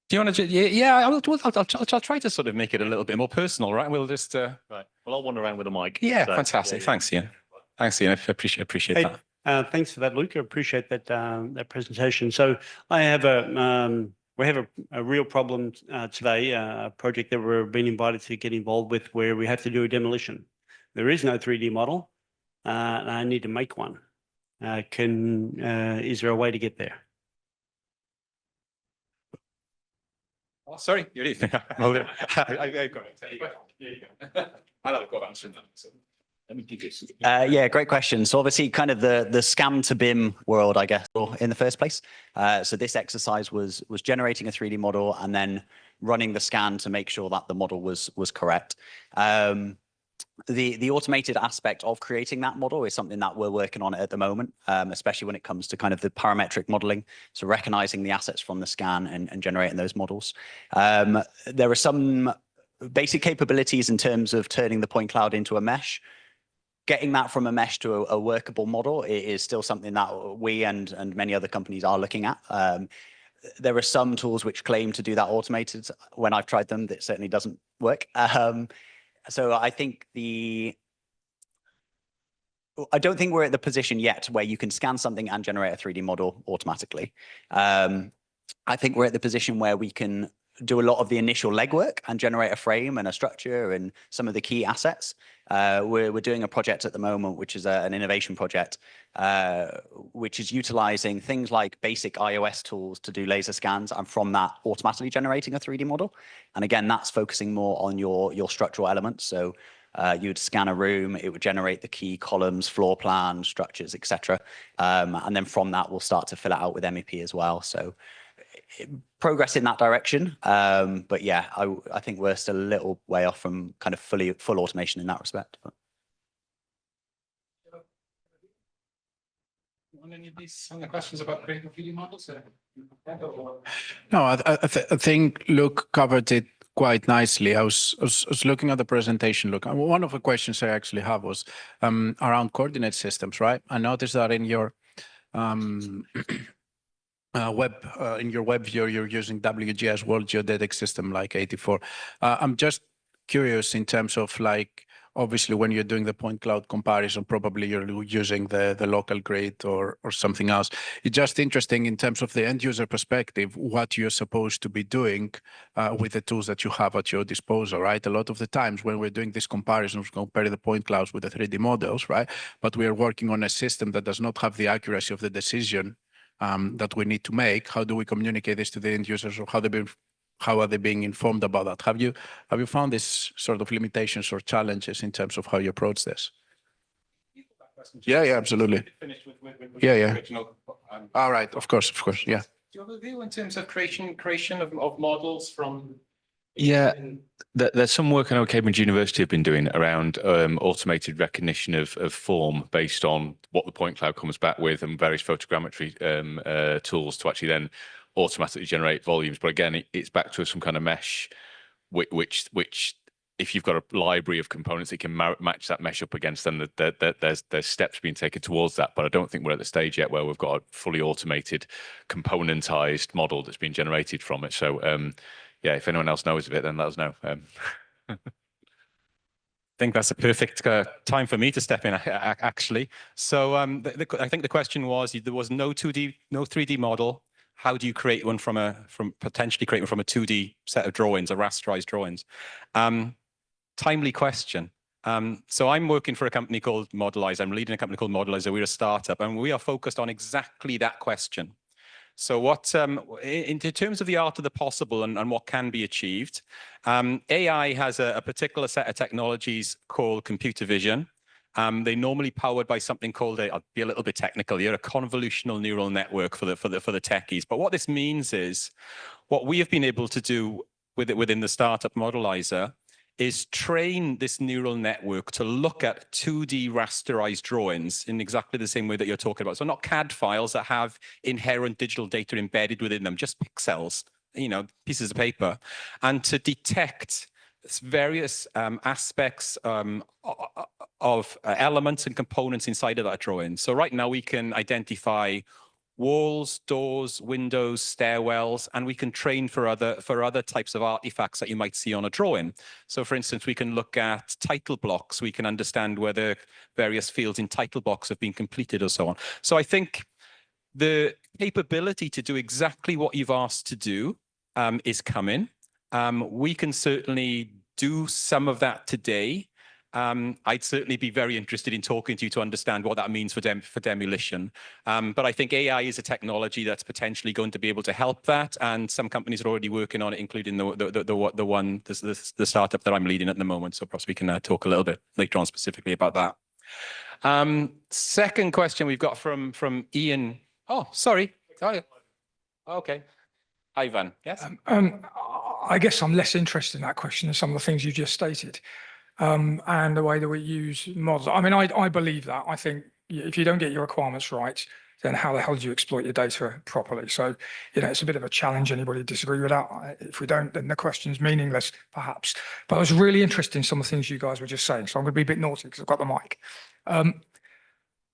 Do you want to? Yeah, I'll try to sort of make it a little bit more personal, right? We'll just. Right. Well, I'll wander around with a mic. Yeah, so, fantastic. Thanks, Ian. Thanks, Ian. I appreciate that. Thanks for that, Luke. I appreciate that that presentation. So I have we have a real problem today, a project that we've been invited to get involved with where we have to do a demolition. There is no 3D model, and I need to make one. Is there a way to get there? Oh, sorry, you're leaving. I've got it. There you go. I'll have a go at answering that. So. Let me do this. Yeah, great question. So obviously kind of the SCAM to BIM world, I guess, in the first place. So this exercise was generating a 3D model and then running the scan to make sure that the model was correct. The automated aspect of creating that model is something that we're working on at the moment, especially when it comes to kind of the parametric modeling. So recognizing the assets from the scan and generating those models. There are some basic capabilities in terms of turning the point cloud into a mesh. Getting that from a mesh to a workable model is still something that we and many other companies are looking at. There are some tools which claim to do that automated. When I've tried them, that certainly doesn't work. So I think I don't think we're at the position yet where you can scan something and generate a 3D model automatically. I think we're at the position where we can do a lot of the initial legwork and generate a frame and a structure and some of the key assets. We're doing a project at the moment, which is an innovation project, which is utilizing things like basic iOS tools to do laser scans and from that automatically generating a 3D model. And again, that's focusing more on your structural elements. So you'd scan a room, it would generate the key columns, floor plan, structures, etc. And then from that, we'll start to fill it out with MEP as well. So progress in that direction. But yeah, I think we're still a little way off from kind of full automation in that respect. Any of these questions about creating 3D models? No, I think Luke covered it quite nicely. I was looking at the presentation. Look, one of the questions I actually have was around coordinate systems, right? I noticed that in your in your web view, you're using WGS World Geodetic System like 84. I'm just curious in terms of like, obviously when you're doing the point cloud comparison, probably you're using the local grid or something else. It's just interesting in terms of the end user perspective, what you're supposed to be doing with the tools that you have at your disposal, right? A lot of the times when we're doing these comparisons, comparing the point clouds with the 3D models, right? But we are working on a system that does not have the accuracy of the decision that we need to make. How do we communicate this to the end users, or how are they being informed about that? Have you found this sort of limitations or challenges in terms of how you approach this? Yeah, absolutely. Yeah. All right, of course, yeah. Do you have a view in terms of creation of models from? Yeah, there's some work I know Cambridge University have been doing around automated recognition of form based on what the point cloud comes back with and various photogrammetry tools to actually then automatically generate volumes. But again, it's back to some kind of mesh, which if you've got a library of components, it can match that mesh up against them. There's steps being taken towards that, but I don't think we're at the stage yet where we've got a fully automated, componentized model that's been generated from it. So yeah, if anyone else knows of it, then let us know. I think that's a perfect time for me to step in, actually. So I think the question was, there was no 3D model. How do you create one potentially create one from a 2D set of drawings, or rasterized drawings? Timely question. So I'm working for a company called Modelizer. I'm leading a company called Modelizer. We're a startup, and we are focused on exactly that question. So what, in terms of the art of the possible and what can be achieved, AI has a particular set of technologies called computer vision. They're normally powered by something called I'll be a little bit technical here, a convolutional neural network for the techies. But what this means is, what we have been able to do within the startup Modelizer is train this neural network to look at 2D rasterized drawings in exactly the same way that you're talking about. So not CAD files that have inherent digital data embedded within them, just pixels, pieces of paper, and to detect various aspects of elements and components inside of that drawing. So right now we can identify walls, doors, windows, stairwells, and we can train for other types of artifacts that you might see on a drawing. So for instance, we can look at title blocks. We can understand whether various fields in title blocks have been completed or so on. So I think the capability to do exactly what you've asked to do is coming. We can certainly do some of that today. I'd certainly be very interested in talking to you to understand what that means for demolition. But I think AI is a technology that's potentially going to be able to help that, and some companies are already working on it, including the startup that I'm leading at the moment. So perhaps we can talk a little bit later on specifically about that. Second question we've got from Ian. Oh, sorry. Oh, okay. Ivan, yes? I guess I'm less interested in that question than some of the things you just stated, and the way that we use models. I mean, I believe that. I think if you don't get your requirements right, then how the hell do you exploit your data properly? So, it's a bit of a challenge. Anybody disagree with that? If we don't, then the question's meaningless, perhaps. But I was really interested in some of the things you guys were just saying. So I'm going to be a bit naughty because I've got the mic.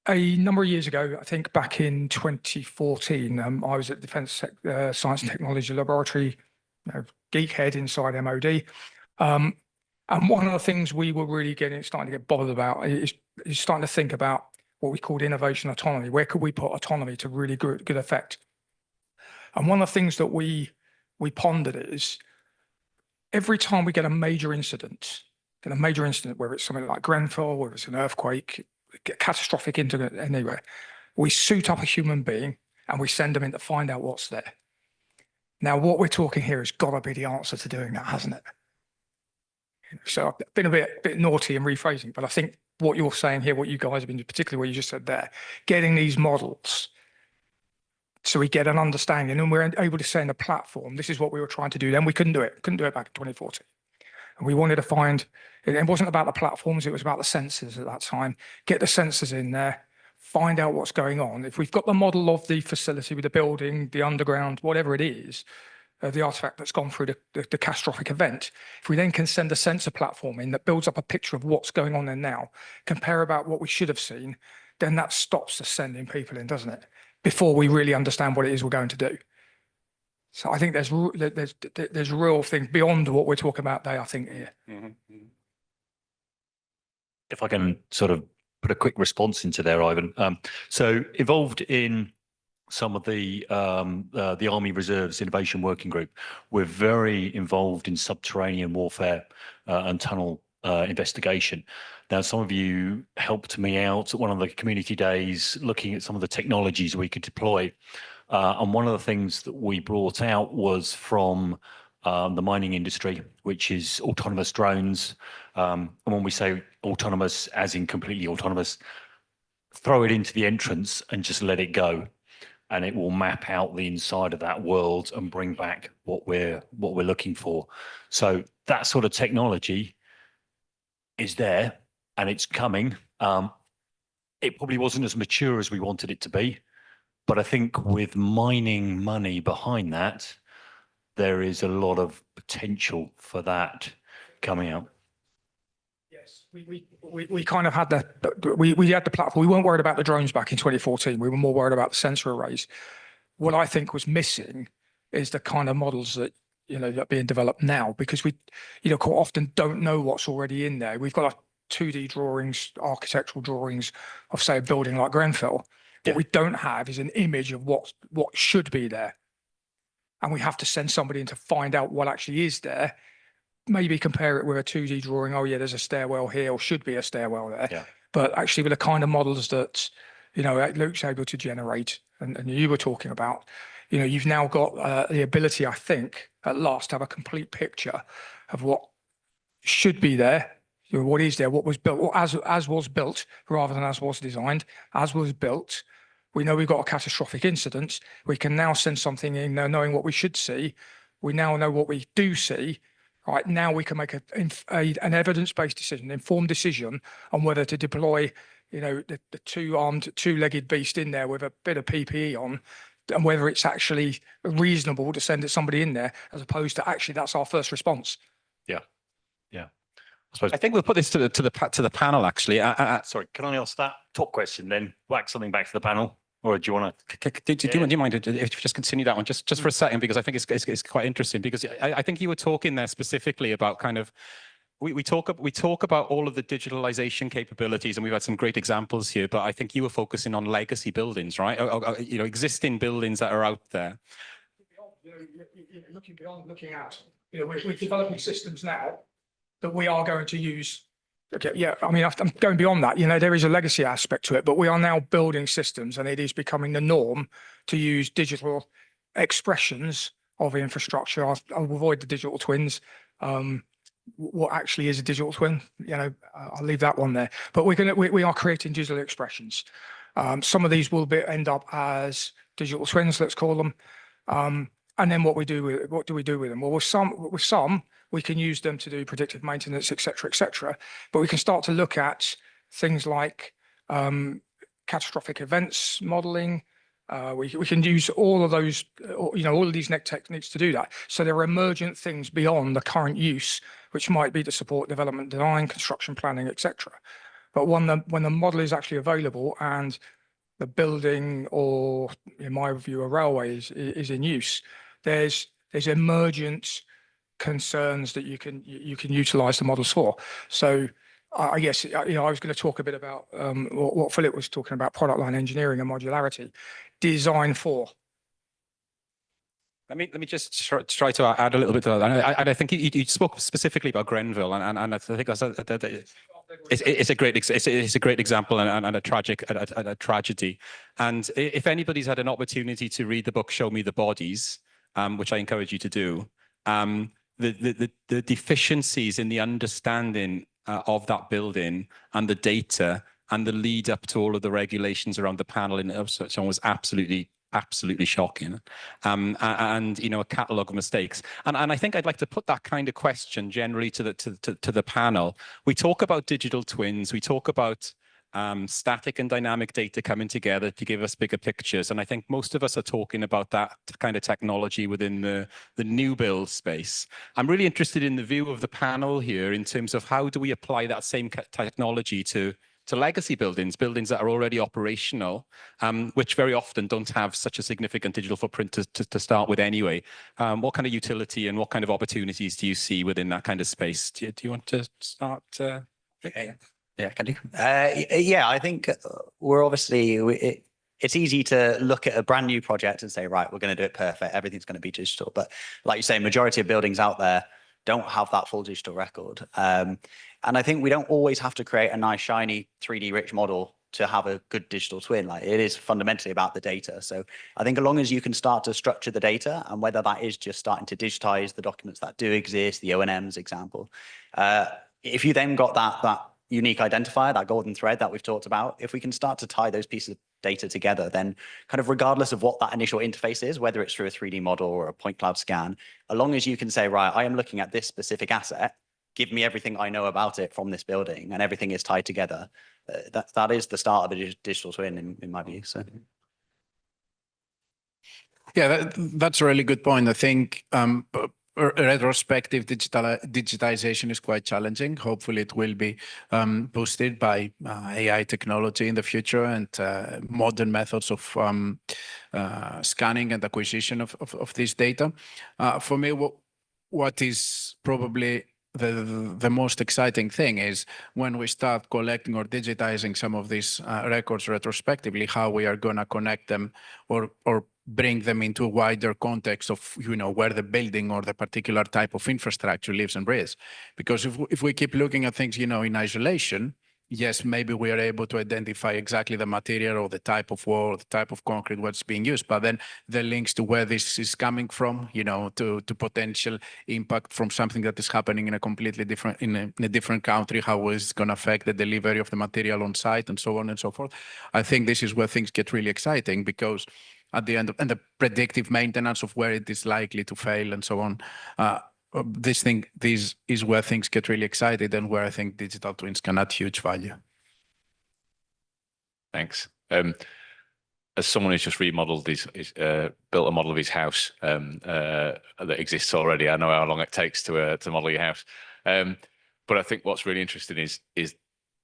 A number of years ago, I think back in 2014, I was at Defence Science and Technology Laboratory, geekhead inside MOD. And one of the things we were really starting to get bothered about is starting to think about what we called innovation autonomy. Where could we put autonomy to really good effect? And one of the things that we pondered is every time we get a major incident, whether it's something like Grenfell, whether it's an earthquake, catastrophic incident anywhere, we suit up a human being and we send them in to find out what's there. Now, what we're talking here has got to be the answer to doing that, hasn't it? So I've been a bit naughty in rephrasing, but I think what you're saying here, what you guys have been, particularly what you just said there, getting these models so we get an understanding and we're able to say in the platform, this is what we were trying to do then. We couldn't do it back in 2014. And we wanted to find, it wasn't about the platforms, it was about the sensors at that time. Get the sensors in there, find out what's going on. If we've got the model of the facility with the building, the underground, whatever it is, the artifact that's gone through the catastrophic event, if we then can send a sensor platform in that builds up a picture of what's going on there now, compare about what we should have seen, then that stops us sending people in, doesn't it? Before we really understand what it is we're going to do. So I think there's real things beyond what we're talking about there, I think, here. If I can sort of put a quick response into there, Ivan. So involved in some of the Army Reserves Innovation Working Group, we're very involved in subterranean warfare and tunnel investigation. Now, some of you helped me out at one of the community days looking at some of the technologies we could deploy. And one of the things that we brought out was from the mining industry, which is autonomous drones. And when we say autonomous, as in completely autonomous, throw it into the entrance and just let it go. And it will map out the inside of that world and bring back what we're looking for. So that sort of technology is there and it's coming. It probably wasn't as mature as we wanted it to be, but I think with mining money behind that, there is a lot of potential for that coming out. Yes, we kind of had we had the platform. We weren't worried about the drones back in 2014. We were more worried about the sensor arrays. What I think was missing is the kind of models that that are being developed now, because we quite often don't know what's already in there. We've got our 2D drawings, architectural drawings of, say, a building like Grenfell. What we don't have is an image of what should be there, and we have to send somebody in to find out what actually is there. Maybe compare it with a 2D drawing. Oh yeah, there's a stairwell here, or should be a stairwell there. Yeah. But actually, with the kind of models that Luke's able to generate, and you were talking about, you've now got the ability, I think, at last, to have a complete picture of what should be there, what is there, what was built, or as was built, rather than as was designed, as was built. We know we've got a catastrophic incident. We can now send something in knowing what we should see. We now know what we do see. Right now, we can make an evidence-based decision, informed decision on whether to deploy, the two-legged beast in there with a bit of PPE on, and whether it's actually reasonable to send somebody in there, as opposed to actually that's our first response. Yeah. I think we'll put this to the panel actually. Sorry, can I ask that top question then? Whack something back to the panel. Or do you want to? Do you mind if you just continue that one just for a second, because I think it's quite interesting, because I think you were talking there specifically about kind of we talk about all of the digitalization capabilities, and we've had some great examples here, but I think you were focusing on legacy buildings, right? You know, existing buildings that are out there. Looking at, you know, we're developing systems now that we are going to use. Okay, yeah, I mean, I'm going beyond that. You know, there is a legacy aspect to it, but we are now building systems, and it is becoming the norm to use digital expressions of infrastructure. I'll avoid the digital twins. What actually is a digital twin? You know, I'll leave that one there. But we are creating digital expressions. Some of these will end up as digital twins, let's call them. And then what do we do with them? Well, with some we can use them to do predictive maintenance, et cetera, but we can start to look at things like catastrophic events modeling. We can use all of those, you know, all of these techniques to do that. So there are emergent things beyond the current use, which might be to support development design, construction planning, et cetera. But when the model is actually available and the building, or in my view, a railway is in use, there's emergent concerns that you can utilize the models for. So I guess, you know, I was going to talk a bit about what Philip was talking about, product line engineering and modularity, design for. Let me just try to add a little bit to that. And I think you spoke specifically about Grenville, and I think it's a great example and a tragedy. And if anybody's had an opportunity to read the book Show Me the Bodies, which I encourage you to do, the deficiencies in the understanding of that building and the data and the lead up to all of the regulations around the panel in such was absolutely shocking, and you know, a catalogue of mistakes. And I think I'd like to put that kind of question generally to the panel. We talk about digital twins, we talk about static and dynamic data coming together to give us bigger pictures, and I think most of us are talking about that kind of technology within the new build space. I'm really interested in the view of the panel here in terms of how do we apply that same technology to legacy buildings that are already operational, which very often don't have such a significant digital footprint to start with anyway. What kind of utility and what kind of opportunities do you see within that kind of space? Do you want to start? Yeah, can do. Yeah, I think we're obviously, it's easy to look at a brand new project and say, right, we're going to do it perfect, everything's going to be digital. But like you say, majority of buildings out there don't have that full digital record. And I think we don't always have to create a nice, shiny, 3D rich model to have a good digital twin. Like, it is fundamentally about the data. So I think as long as you can start to structure the data, and whether that is just starting to digitize the documents that do exist, the O&Ms example, if you then got that unique identifier, that golden thread that we've talked about, if we can start to tie those pieces of data together, then kind of regardless of what that initial interface is, whether it's through a 3D model or a point cloud scan, as long as you can say, right, I am looking at this specific asset, give me everything I know about it from this building, and everything is tied together, that is the start of a digital twin in my view. So yeah, that's a really good point. I think retrospective digitization is quite challenging. Hopefully it will be boosted by AI technology in the future and modern methods of scanning and acquisition of this data. For me, what is probably the most exciting thing is when we start collecting or digitizing some of these records retrospectively, how we are going to connect them or bring them into a wider context of, you know, where the building or the particular type of infrastructure lives and breathes. Because if we keep looking at things, you know, in isolation, yes, maybe we are able to identify exactly the material or the type of wall, or the type of concrete, what's being used, but then the links to where this is coming from, you know, to potential impact from something that is happening in a completely different, in a different country, how is it going to affect the delivery of the material on site, and so on and so forth. I think this is where things get really exciting, because at the end of, and the predictive maintenance of where it is likely to fail and so on, this is where things get really excited, and where I think digital twins can add huge value. Thanks. As someone who's just remodeled built a model of his house that exists already, I know how long it takes to model your house. But I think what's really interesting is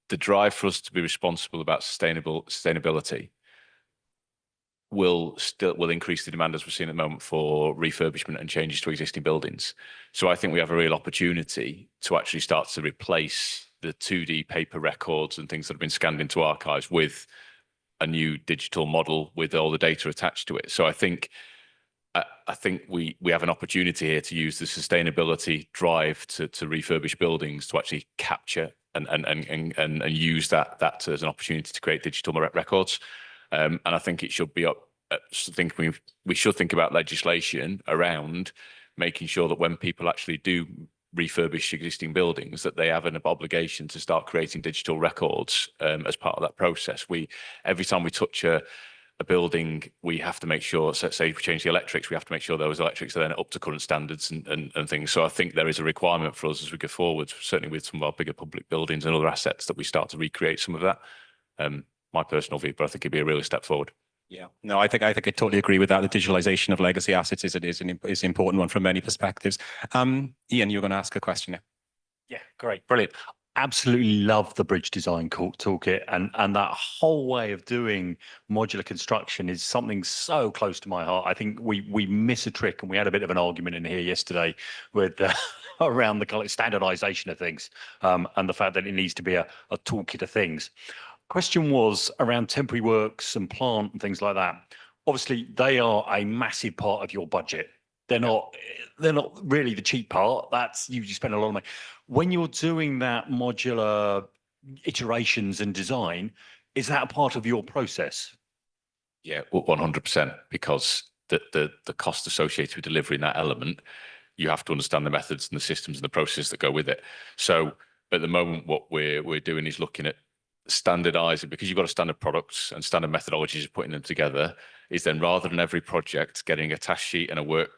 the drive for us to be responsible about sustainability. will increase the demand, as we're seeing at the moment, for refurbishment and changes to existing buildings. So I think we have a real opportunity to actually start to replace the 2D paper records and things that have been scanned into archives with a new digital model with all the data attached to it. So I think we have an opportunity here to use the sustainability drive to refurbish buildings to actually capture and use that as an opportunity to create digital records. And I think it should be up. We should think about legislation around making sure that when people actually do refurbish existing buildings, that they have an obligation to start creating digital records as part of that process. Every time we touch a building, we have to make sure, so say if we change the electrics, we have to make sure those electrics are then up to current standards and things. So I think there is a requirement for us as we go forward, certainly with some of our bigger public buildings and other assets, that we start to recreate some of that. My personal view, but I think it'd be a real step forward. Yeah, no, I think I totally agree with that. The digitalization of legacy assets is an important one from many perspectives. Ian, you're going to ask a question now. Yeah, great, brilliant. Absolutely love the bridge design toolkit, and that whole way of doing modular construction is something so close to my heart. I think we miss a trick, and we had a bit of an argument in here yesterday with around the standardization of things, and the fact that it needs to be a toolkit of things. Question was around temporary works and plant and things like that. Obviously, they are a massive part of your budget. They're not really the cheap part. That's you spend a lot of money. When you're doing that modular iterations and design, is that a part of your process? Yeah, 100%, because the cost associated with delivering that element, you have to understand the methods and the systems and the processes that go with it. So at the moment, what we're doing is looking at standardizing, because you've got a standard products and standard methodologies of putting them together, is then rather than every project getting a task sheet and a work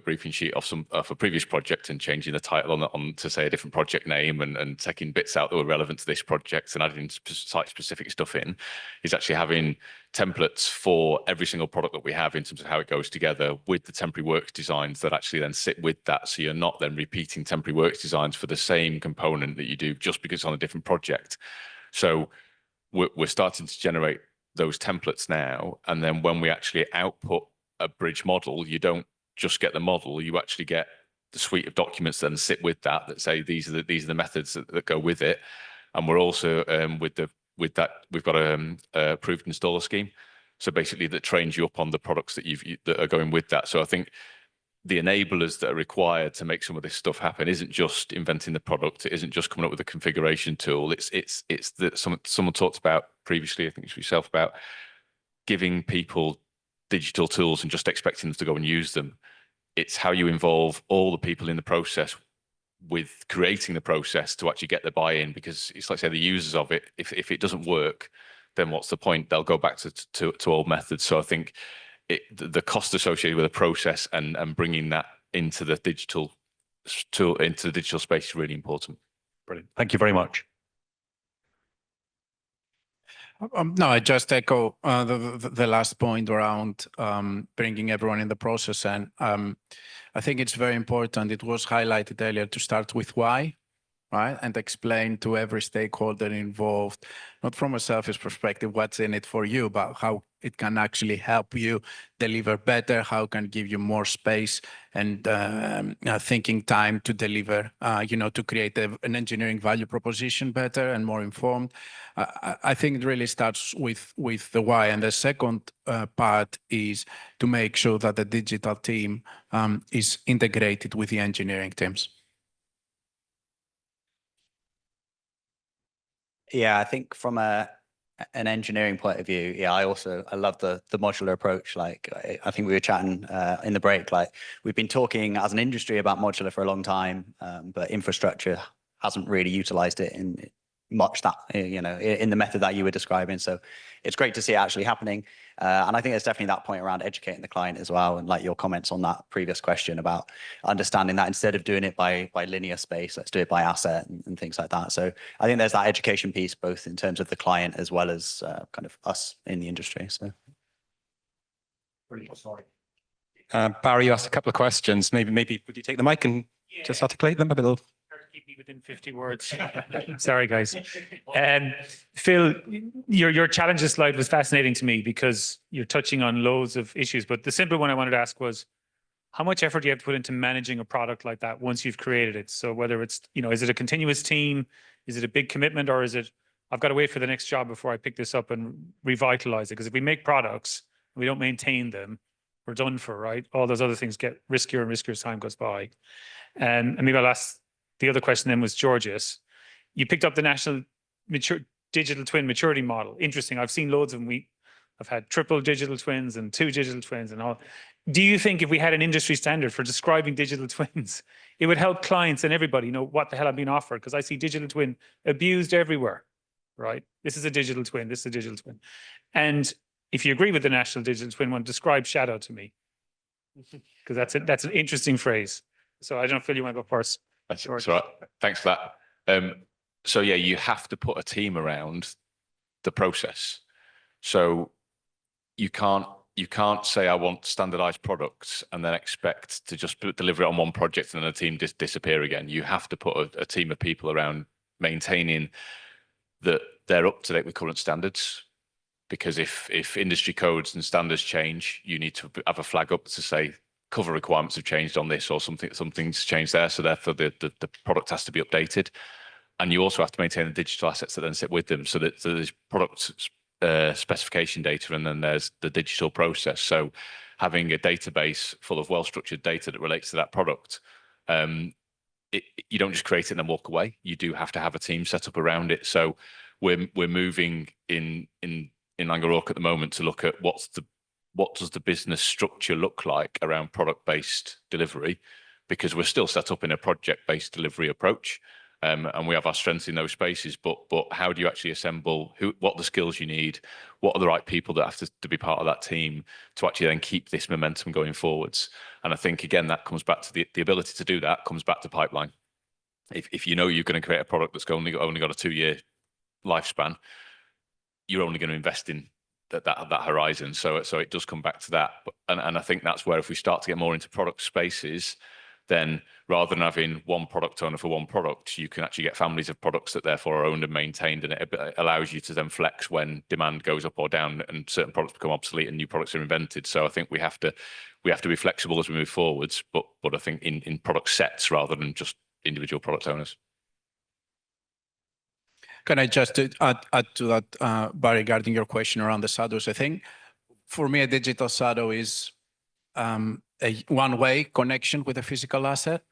briefing sheet of a previous project and changing the title on to say a different project name and taking bits out that were relevant to this project and adding site specific stuff in, is actually having templates for every single product that we have in terms of how it goes together with the temporary works designs that actually then sit with that. So you're not then repeating temporary works designs for the same component that you do just because it's on a different project. So we're starting to generate those templates now, and then when we actually output a bridge model, you don't just get the model, you actually get the suite of documents that sit with that say these are the methods that go with it. And we're also with that we've got a approved installer scheme, so basically that trains you up on the products that are going with that. So I think the enablers that are required to make some of this stuff happen isn't just inventing the product. It isn't just coming up with a configuration tool. It's that someone talked about previously, I think it's yourself, about giving people digital tools and just expecting them to go and use them. It's how you involve all the people in the process with creating the process to actually get the buy-in, because it's like, say, the users of it, if it doesn't work, then what's the point? They'll go back to old methods. So I think the cost associated with the process and bringing that into the digital space is really important. Brilliant. Thank you very much. No, I just echo the last point around bringing everyone in the process. And I think it's very important. It was highlighted earlier to start with why, right? And explain to every stakeholder involved, not from a selfish perspective, what's in it for you, but how it can actually help you deliver better, how it can give you more space and thinking time to deliver, to create an engineering value proposition better and more informed. I think it really starts with the why. And the second part is to make sure that the digital team is integrated with the engineering teams. Yeah, I think from an engineering point of view, yeah, I love the modular approach. Like, I think we were chatting in the break, like we've been talking as an industry about modular for a long time, but infrastructure hasn't really utilized it in much that, in the method that you were describing. So it's great to see it actually happening. And I think there's definitely that point around educating the client as well. And like your comments on that previous question about understanding that instead of doing it by linear space, let's do it by asset and things like that. So I think there's that education piece, both in terms of the client as well as kind of us in the industry. So. Sorry. Barry, you asked a couple of questions. Maybe would you take the mic and just articulate them a little? Keep me within 50 words. Sorry, guys. Phil, your challenges slide was fascinating to me because you're touching on loads of issues. But the simple one I wanted to ask was, how much effort do you have to put into managing a product like that once you've created it? So whether it's, is it a continuous team? Is it a big commitment, or is it, I've got to wait for the next job before I pick this up and revitalize it? Because if we make products, we don't maintain them, we're done for, right? All those other things get riskier and riskier as time goes by. And maybe I'll ask the other question then was Georgius. You picked up the National Digital Twin Maturity Model. Interesting. I've seen loads of them. I've had triple digital twins and 2 digital twins and all. Do you think if we had an industry standard for describing digital twins, it would help clients and everybody know what the hell I'm being offered? Because I see digital twin abused everywhere, right? This is a digital twin. This is a digital twin. And if you agree with the National Digital Twin one, describe shadow to me. Because that's an interesting phrase. So I don't feel you want to go first. That's right. Thanks for that. So yeah, you have to put a team around the process. So you can't say I want standardized products and then expect to just deliver it on one project and then the team disappear again. You have to put a team of people around maintaining that they're up to date with current standards. Because if industry codes and standards change, you need to have a flag up to say cover requirements have changed on this, or something's changed there. So therefore the product has to be updated. And you also have to maintain the digital assets that then sit with them. So there's product specification data, and then there's the digital process. So having a database full of well-structured data that relates to that product, you don't just create it and then walk away. You do have to have a team set up around it. So we're moving in Laing at the moment to look at what does the business structure look like around product-based delivery, because we're still set up in a project-based delivery approach. And we have our strengths in those spaces, but how do you actually assemble what the skills you need, what are the right people that have to be part of that team to actually then keep this momentum going forwards? And I think again that comes back to the ability to do that comes back to pipeline. If you know you're going to create a product that's only got a 2-year lifespan, you're only going to invest in that horizon. So it does come back to that. And I think that's where if we start to get more into product spaces, then rather than having one product owner for one product, you can actually get families of products that therefore are owned and maintained, and it allows you to then flex when demand goes up or down and certain products become obsolete and new products are invented. So I think we have to be flexible as we move forwards, but I think in product sets rather than just individual product owners. Can I just add to that, Barry, regarding your question around the shadows? I think for me, a digital shadow is a one-way connection with a physical asset.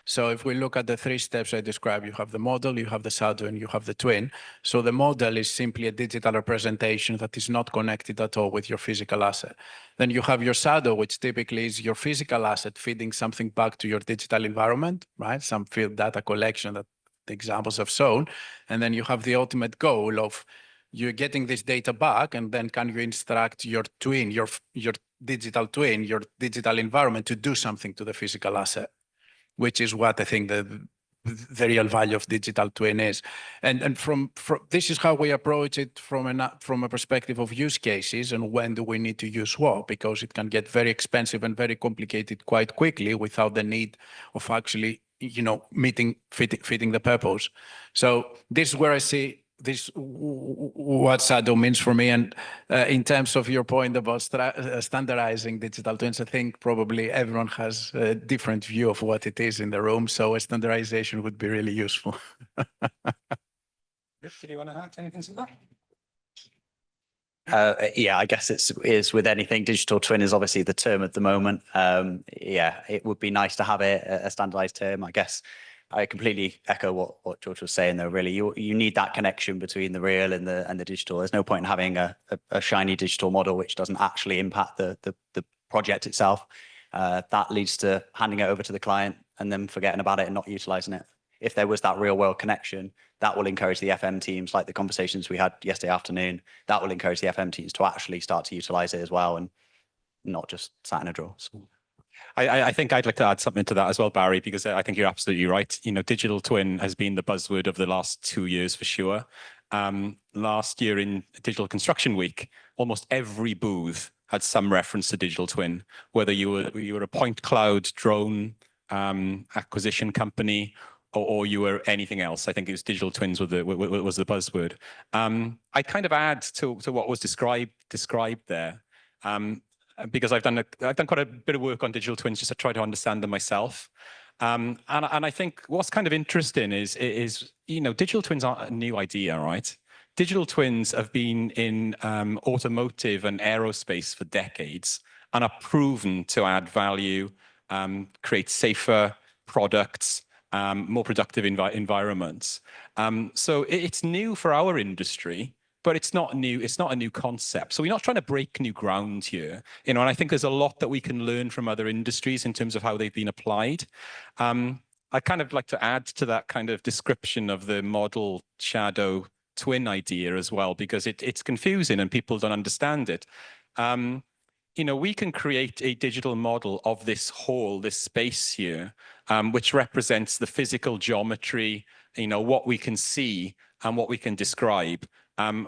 So if we look at the 3 steps I described, you have the model, you have the shadow, and you have the twin. So the model is simply a digital representation that is not connected at all with your physical asset. Then you have your shadow, which typically is your physical asset feeding something back to your digital environment, right? Some field data collection that the examples have shown. And then you have the ultimate goal of you're getting this data back, and then can you instruct your twin, your digital twin, your digital environment to do something to the physical asset, which is what I think the real value of digital twin is. And from this is how we approach it from a perspective of use cases and when do we need to use what, because it can get very expensive and very complicated quite quickly without the need of actually fitting the purpose. So this is where I see this, what shadow means for me. And in terms of your point about standardizing digital twins, I think probably everyone has a different view of what it is in the room. So a standardization would be really useful. Did you want to add anything to that? Yeah, I guess it is with anything. Digital twin is obviously the term at the moment. Yeah, it would be nice to have a standardized term. I guess I completely echo what George was saying though. Really, you need that connection between the real and the digital. There's no point in having a shiny digital model which doesn't actually impact the project itself. That leads to handing it over to the client and then forgetting about it and not utilizing it. If there was that real world connection, that will encourage the FM teams, like the conversations we had yesterday afternoon, that will encourage the FM teams to actually start to utilize it as well and not just sat in a drawer. So. I think I'd like to add something to that as well, Barry, because I think you're absolutely right. Digital twin has been the buzzword of the last 2 years for sure. Last year in Digital Construction Week, almost every booth had some reference to digital twin, whether you were a point cloud drone acquisition company, or you were anything else. I think it was digital twins was the buzzword. I kind of add to what was described there, because I've done quite a bit of work on digital twins just to try to understand them myself. And I think what's kind of interesting is digital twins aren't a new idea, right? Digital twins have been in automotive and aerospace for decades and are proven to add value, create safer products, more productive environments. So it's new for our industry, but it's not new. It's not a new concept. So we're not trying to break new ground here, and I think there's a lot that we can learn from other industries in terms of how they've been applied. I kind of like to add to that kind of description of the model shadow twin idea as well, because it's confusing and people don't understand it. We can create a digital model of this whole, this space here, which represents the physical geometry, what we can see and what we can describe. An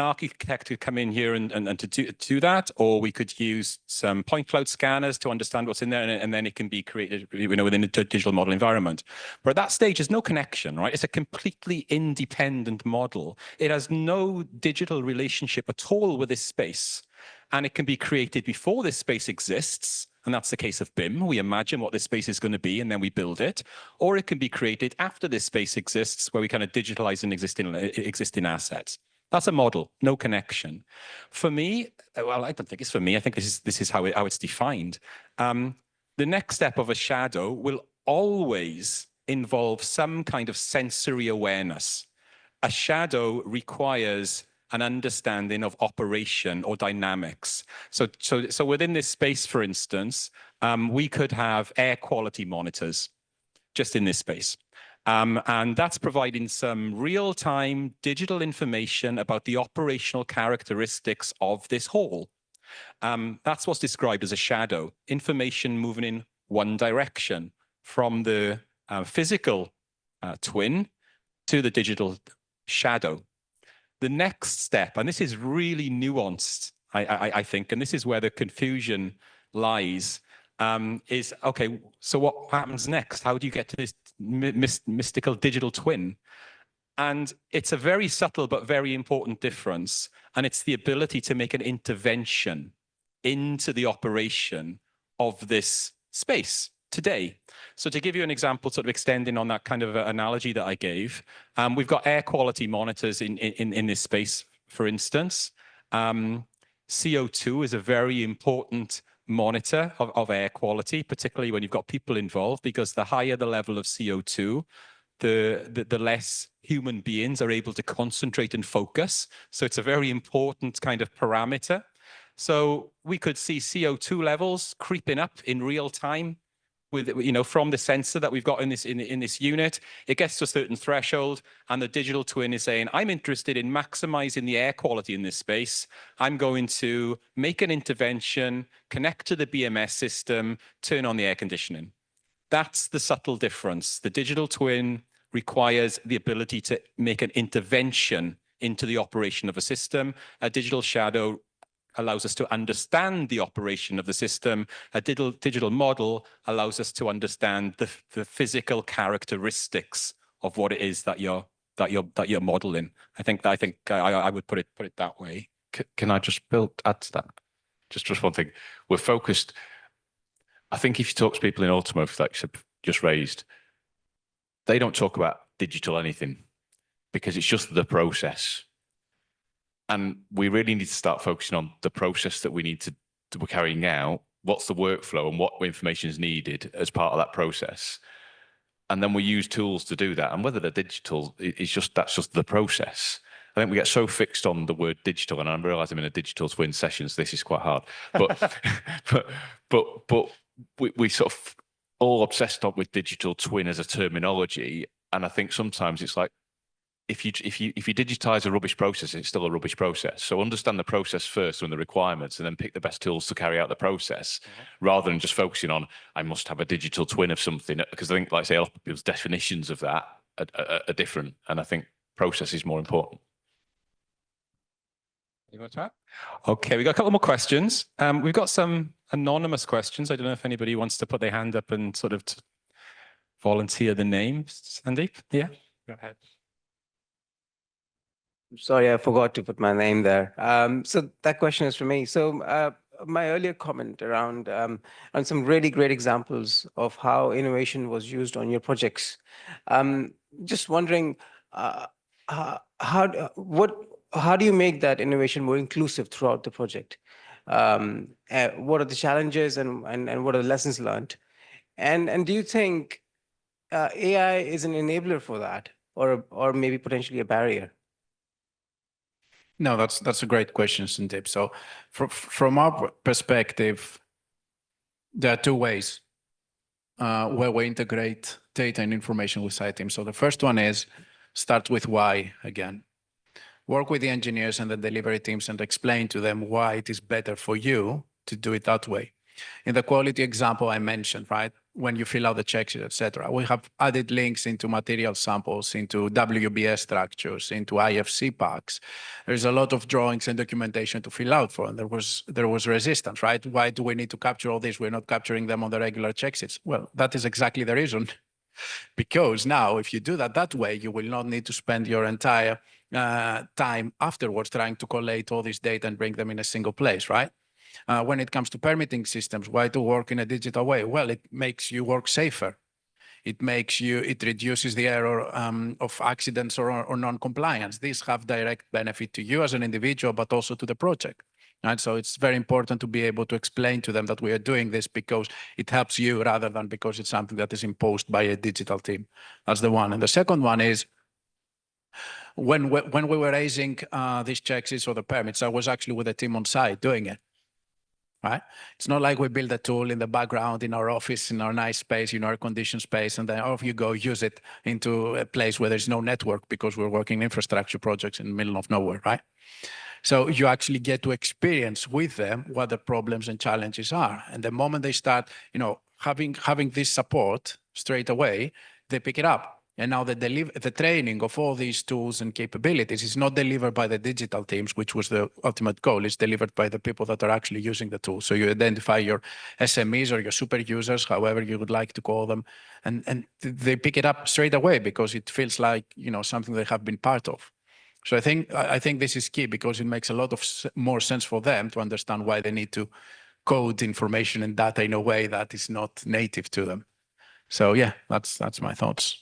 architect could come in here and to do that, or we could use some point cloud scanners to understand what's in there, and then it can be created, within a digital model environment. But at that stage, there's no connection, right? It's a completely independent model. It has no digital relationship at all with this space. And it can be created before this space exists, and that's the case of BIM. We imagine what this space is going to be, and then we build it. Or it can be created after this space exists, where we kind of digitalize an existing assets. That's a model, no connection. For me, well, I don't think it's for me. I think this is how it's defined. The next step of a shadow will always involve some kind of sensory awareness. A shadow requires an understanding of operation or dynamics. So within this space, for instance, we could have air quality monitors just in this space. And that's providing some real-time digital information about the operational characteristics of this hall. That's what's described as a shadow, information moving in one direction from the physical twin to the digital shadow. The next step, and this is really nuanced, I think, and this is where the confusion lies, is, okay, so what happens next? How do you get to this mystical digital twin? And it's a very subtle but very important difference, and it's the ability to make an intervention into the operation of this space today. So to give you an example, sort of extending on that kind of analogy that I gave, we've got air quality monitors in this space, for instance. CO2 is a very important monitor of air quality, particularly when you've got people involved, because the higher the level of CO2, the less human beings are able to concentrate and focus. So it's a very important kind of parameter. So we could see CO2 levels creeping up in real time, with, from the sensor that we've got in this unit. It gets to a certain threshold, and the digital twin is saying, I'm interested in maximizing the air quality in this space. I'm going to make an intervention, connect to the BMS system, turn on the air conditioning. That's the subtle difference. The digital twin requires the ability to make an intervention into the operation of a system. A digital shadow allows us to understand the operation of the system. A digital model allows us to understand the physical characteristics of what it is that you're modeling. I think I would put it that way. Can I just add to that? Just one thing. We're focused. I think if you talk to people in automotive, like you just raised, they don't talk about digital anything because it's just the process. And we really need to start focusing on the process that we're carrying out. What's the workflow and what information is needed as part of that process? And then we use tools to do that. And whether they're digital, that's just the process. I think we get so fixed on the word digital, and I realise I'm in a digital twin session, so this is quite hard. But we sort of all obsessed up with digital twin as a terminology, and I think sometimes it's like, if you digitize a rubbish process, it's still a rubbish process. So understand the process first and the requirements, and then pick the best tools to carry out the process, rather than just focusing on, I must have a digital twin of something. Because I think, like I say, a lot of people's definitions of that are different, and I think process is more important. You want to chat? Okay, we got a couple more questions. We've got some anonymous questions. I don't know if anybody wants to put their hand up and sort of volunteer the name, Sandeep? Yeah, go ahead. Sorry, I forgot to put my name there. So that question is for me. So my earlier comment around on some really great examples of how innovation was used on your projects. Just wondering, how do you make that innovation more inclusive throughout the project? What are the challenges and what are the lessons learned? And do you think AI is an enabler for that, or maybe potentially a barrier? No, that's a great question, Sandeep. So from our perspective, there are two ways where we integrate data and information with site teams. So the first one is start with why again. Work with the engineers and the delivery teams and explain to them why it is better for you to do it that way. In the quality example I mentioned, right, when you fill out the checks, etc., we have added links into material samples, into WBS structures, into IFC packs. There's a lot of drawings and documentation to fill out for, and there was resistance, right? Why do we need to capture all this? We're not capturing them on the regular check sheets. Well, that is exactly the reason. Because now, if you do that way, you will not need to spend your entire time afterwards trying to collate all this data and bring them in a single place, right? When it comes to permitting systems, why to work in a digital way? Well, it makes you work safer. It reduces the error of accidents or non-compliance. These have direct benefit to you as an individual, but also to the project. And so it's very important to be able to explain to them that we are doing this because it helps you rather than because it's something that is imposed by a digital team. That's the one. And the second one is, when we were raising these checks or the permits, I was actually with a team on site doing it. Right? It's not like we build a tool in the background in our office, in our nice space, our conditioned space, and then off you go, use it into a place where there's no network because we're working infrastructure projects in the middle of nowhere, right? So you actually get to experience with them what the problems and challenges are. And the moment they start, having this support straight away, they pick it up. And now the training of all these tools and capabilities is not delivered by the digital teams, which was the ultimate goal. It's delivered by the people that are actually using the tool. So you identify your SMEs or your super users, however you would like to call them, and they pick it up straight away because it feels like something they have been part of. So I think this is key because it makes a lot of more sense for them to understand why they need to code information and data in a way that is not native to them. So yeah, that's my thoughts.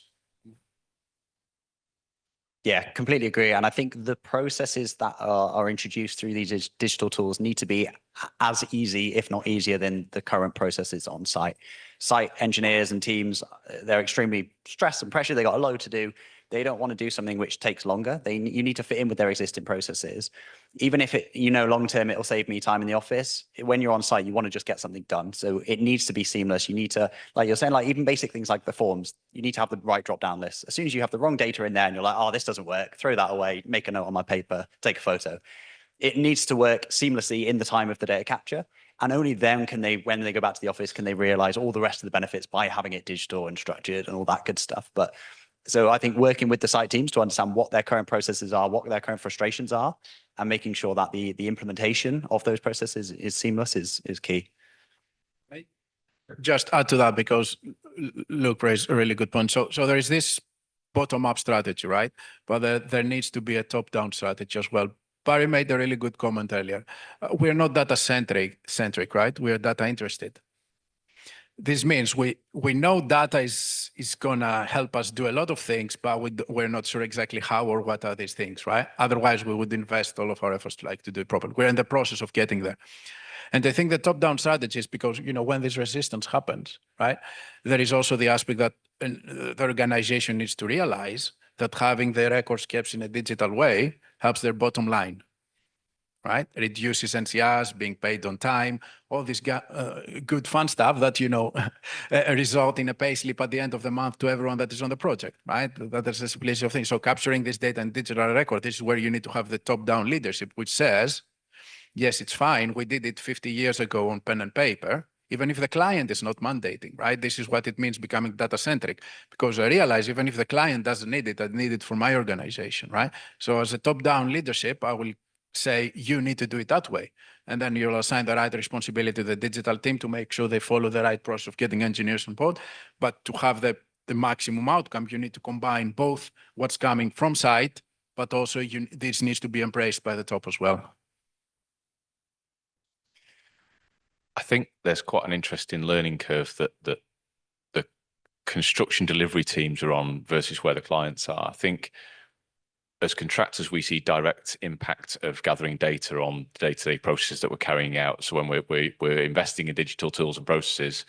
Yeah, completely agree. And I think the processes that are introduced through these digital tools need to be as easy, if not easier, than the current processes on site. Site engineers and teams, they're extremely stressed and pressured. They got a load to do. They don't want to do something which takes longer. You need to fit in with their existing processes. Even if long term, it'll save me time in the office. When you're on site, you want to just get something done. So it needs to be seamless. You need to, like you're saying, like even basic things like the forms, you need to have the right drop down list. As soon as you have the wrong data in there and you're like, oh, this doesn't work, throw that away, make a note on my paper, take a photo. It needs to work seamlessly in the time of the data capture. And only then when they go back to the office, can they realize all the rest of the benefits by having it digital and structured and all that good stuff. But so I think working with the site teams to understand what their current processes are, what their current frustrations are, and making sure that the implementation of those processes is seamless is key. Just add to that because Luke raised a really good point. So there is this bottom-up strategy, right? But there needs to be a top-down strategy as well. Barry made a really good comment earlier. We're not data-centric, right? We're data-interested. This means we know data is going to help us do a lot of things, but we're not sure exactly how or what are these things, right? Otherwise, we would invest all of our efforts to do it properly. We're in the process of getting there. And I think the top-down strategy is because, when this resistance happens, right, there is also the aspect that the organization needs to realize that having their records kept in a digital way helps their bottom line. Right? Reduces NCRs, being paid on time, all this good fun stuff that, result in a pay slip at the end of the month to everyone that is on the project, right? That's a simplicity of things. So capturing this data in digital record, this is where you need to have the top-down leadership, which says, yes, it's fine. We did it 50 years ago on pen and paper, even if the client is not mandating, right? This is what it means becoming data-centric, because I realize even if the client doesn't need it, I need it for my organization, right? So as a top-down leadership, I will say, you need to do it that way. And then you'll assign the right responsibility to the digital team to make sure they follow the right process of getting engineers on board, but to have the the maximum outcome, you need to combine both what's coming from site, but also this needs to be embraced by the top as well. I think there's quite an interesting learning curve that the construction delivery teams are on versus where the clients are. I think as contractors, we see direct impact of gathering data on the day-to-day processes that we're carrying out. So when we're investing in digital tools and processes,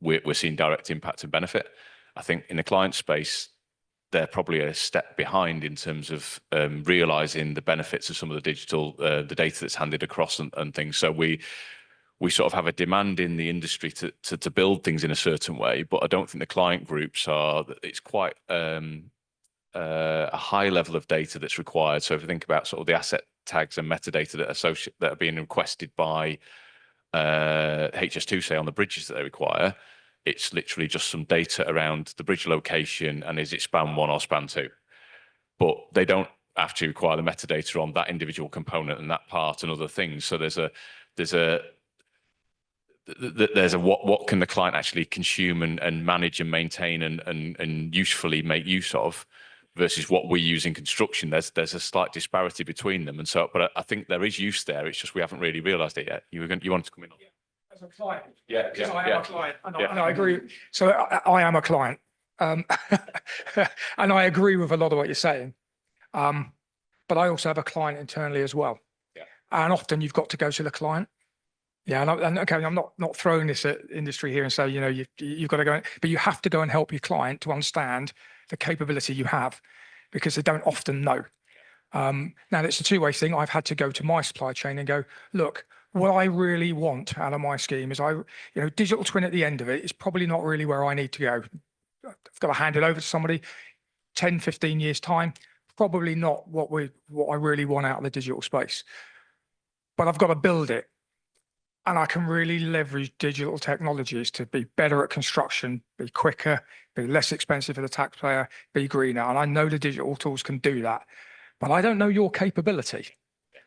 we're seeing direct impact and benefit. I think in the client space, they're probably a step behind in terms of realizing the benefits of some of the digital, the data that's handed across and things. So we sort of have a demand in the industry to build things in a certain way, but I don't think the client groups are. It's quite a high level of data that's required. So if you think about sort of the asset tags and metadata that are being requested by HS2, say on the bridges that they require, it's literally just some data around the bridge location and is it span 1 or span 2. But they don't actually require the metadata on that individual component and that part and other things. So there's a what can the client actually consume and manage and maintain and usefully make use of versus what we use in construction. There's a slight disparity between them, and so. But I think there is use there. It's just we haven't really realised it yet. You wanted to come in. As a client, Yeah, because I am a client, and yeah. I agree. So I am a client, and I agree with a lot of what you're saying. But I also have a client internally as well. Yeah. And often you've got to go to the client. Yeah, and okay, I'm not throwing this at industry here and say, you've got to go, but you have to go and help your client to understand the capability you have, because they don't often know. Now it's a two-way thing. I've had to go to my supply chain and go, look, what I really want out of my scheme is digital twin at the end of it is probably not really where I need to go. I've got to hand it over to somebody 10, 15 years time, probably not what I really want out of the digital space, but I've got to build it. And I can really leverage digital technologies to be better at construction, be quicker, be less expensive for the taxpayer, be greener. And I know the digital tools can do that, but I don't know your capability.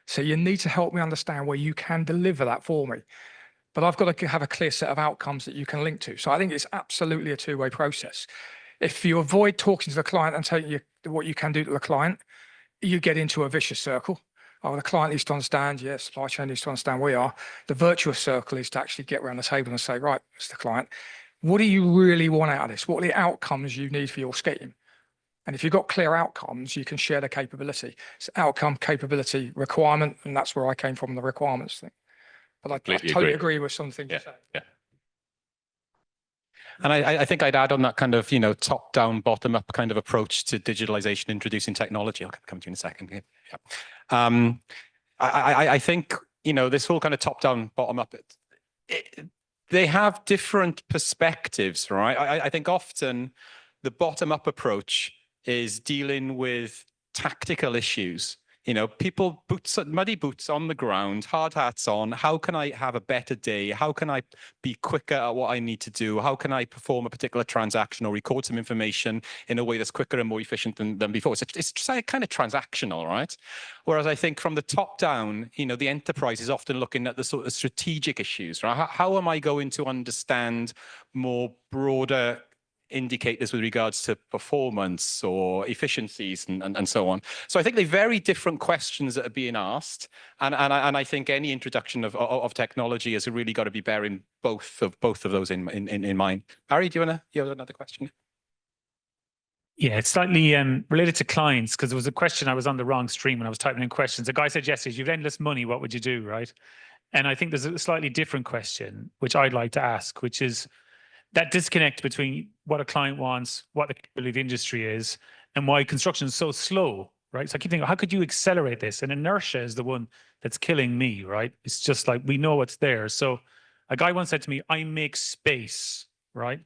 So you need to help me understand where you can deliver that for me. But I've got to have a clear set of outcomes that you can link to. So I think it's absolutely a two-way process. If you avoid talking to the client and telling you what you can do to the client, you get into a vicious circle. Oh, the client needs to understand, yes, supply chain needs to understand we are. The virtuous circle is to actually get around the table and say, right, Mr. Client, what do you really want out of this? What are the outcomes you need for your scheme? And if you've got clear outcomes, you can share the capability. It's outcome, capability, requirement, and that's where I came from, the requirements thing. But I totally agree with some things you say. Yeah. And I think I'd add on that kind of, top-down, bottom-up kind of approach to digitalization, introducing technology. I'll come to you in a second. Yeah. I think, this whole kind of top-down, bottom-up, they have different perspectives, right? I think often the bottom-up approach is dealing with tactical issues. People muddy boots on the ground, hard hats on. How can I have a better day? How can I be quicker at what I need to do? How can I perform a particular transaction or record some information in a way that's quicker and more efficient than before? So it's just kind of transactional, right? Whereas I think from the top down, the enterprise is often looking at the sort of strategic issues, right? How am I going to understand more broader indicators with regards to performance or efficiencies and so on. So I think they're very different questions that are being asked, and I think any introduction of technology has really got to be bearing both of those in mind. Barry, you have another question? Yeah, it's slightly related to clients, because there was a question, I was on the wrong stream when I was typing in questions. A guy said yesterday, you've endless money, what would you do, right? And I think there's a slightly different question, which I'd like to ask, which is that disconnect between what a client wants, what the capability of the industry is, and why construction is so slow, right? So I keep thinking, how could you accelerate this? And inertia is the one that's killing me, right? It's just like, we know what's there. So a guy once said to me, I make space, right?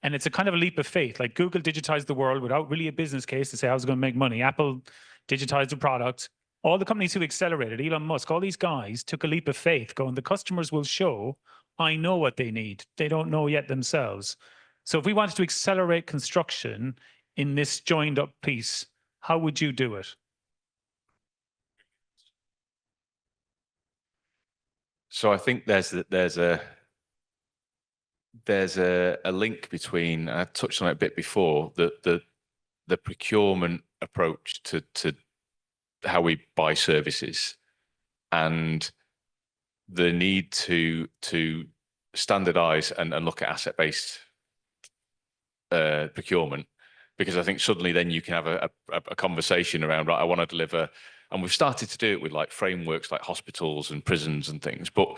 And it's a kind of a leap of faith. Like Google digitized the world without really a business case to say I was going to make money. Apple digitized the product. All the companies who accelerated, Elon Musk, all these guys took a leap of faith going, the customers will show I know what they need. They don't know yet themselves. So if we wanted to accelerate construction in this joined up piece, how would you do it? So I think there's there's a link between, I touched on it a bit before, the procurement approach to how we buy services and the need to standardize and look at asset-based procurement, because I think suddenly then you can have a conversation around, right, I want to deliver, and we've started to do it with like frameworks like hospitals and prisons and things, but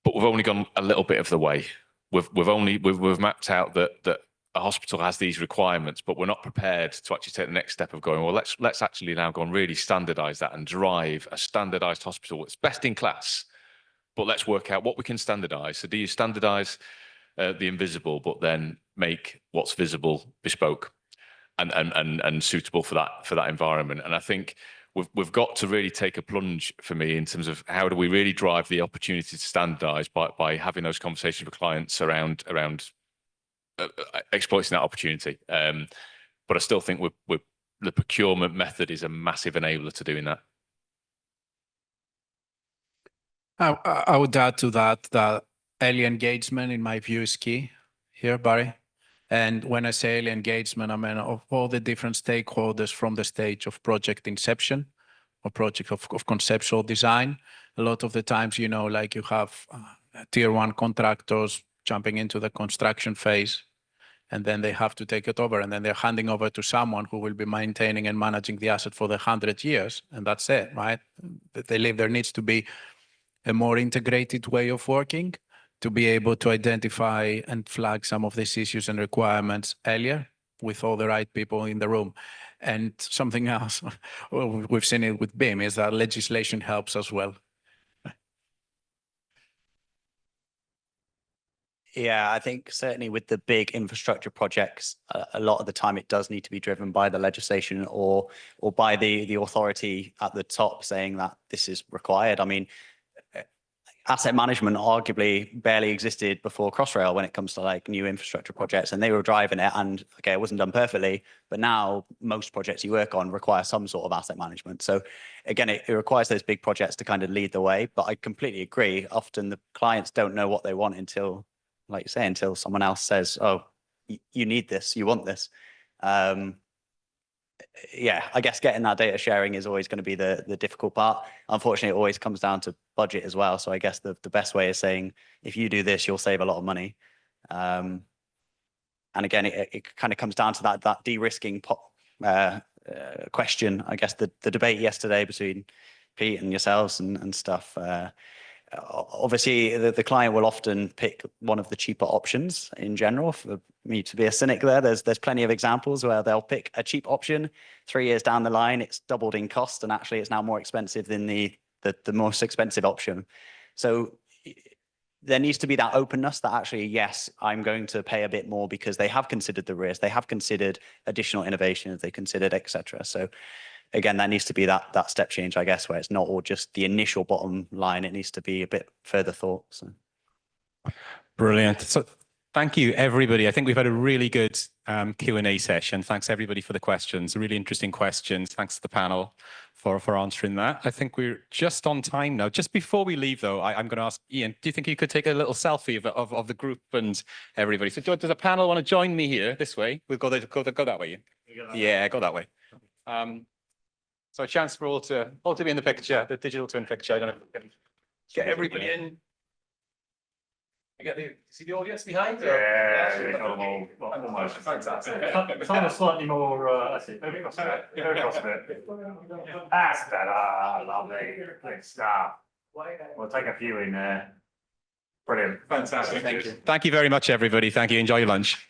we've only gone a little bit of the way. We've mapped out that a hospital has these requirements, but we're not prepared to actually take the next step of going, well, let's actually now go and really standardize that and drive a standardized hospital. It's best in class, but let's work out what we can standardize. So do you standardize the invisible, but then make what's visible bespoke and suitable for that environment? And I think we've got to really take a plunge, for me, in terms of how do we really drive the opportunity to standardize by having those conversations with clients around exploiting that opportunity. But I still think the procurement method is a massive enabler to doing that. I would add to that early engagement, in my view, is key here, Barry. And when I say early engagement, I mean of all the different stakeholders from the stage of project inception or project of conceptual design. A lot of the times, you know, like you have tier one contractors jumping into the construction phase, and then they have to take it over, and then they're handing over to someone who will be maintaining and managing the asset for the 100 years, and that's it, right? There needs to be a more integrated way of working to be able to identify and flag some of these issues and requirements earlier with all the right people in the room. And something else, we've seen it with BIM, is that legislation helps as well. Yeah, I think certainly with the big infrastructure projects, a lot of the time it does need to be driven by the legislation or by the authority at the top saying that this is required. I mean, asset management arguably barely existed before Crossrail when it comes to like new infrastructure projects, and they were driving it, and okay, it wasn't done perfectly, but now most projects you work on require some sort of asset management. So again, it requires those big projects to kind of lead the way, but I completely agree. Often the clients don't know what they want until, like you say, until someone else says, oh, you need this, you want this. Yeah, I guess getting that data sharing is always going to be the difficult part. Unfortunately, it always comes down to budget as well. So I guess the best way is saying, if you do this, you'll save a lot of money. And again, it kind of comes down to that de-risking question. I guess the debate yesterday between Pete and yourselves and stuff. Obviously, the client will often pick one of the cheaper options in general. For me to be a cynic there's plenty of examples where they'll pick a cheap option. 3 years down the line, it's doubled in cost, and actually it's now more expensive than the most expensive option. So there needs to be that openness that actually, yes, I'm going to pay a bit more because they have considered the risk, they have considered additional innovations, they considered, etc. So again, that needs to be that step change, I guess, where it's not all just the initial bottom line. It needs to be a bit further thought. So. Brilliant. So thank you, everybody. I think we've had a really good Q&A session. Thanks, everybody, for the questions. Really interesting questions. Thanks to the panel for answering that. I think we're just on time now. Just before we leave, though, I'm going to ask Ian, do you think you could take a little selfie of the group and everybody? So does the panel want to join me here this way? We'll go that way, Ian. Yeah, go that way. So a chance for all to be in the picture, the digital twin picture. I don't know if we can get everybody in. See the audience behind? Yeah, almost. Fantastic. It's on a slightly more, let's see, maybe across a bit. That's better, lovely, good stuff. We'll take a few in there. Brilliant. Fantastic. Thank you. Thank you very much, everybody. Thank you. Enjoy your lunch.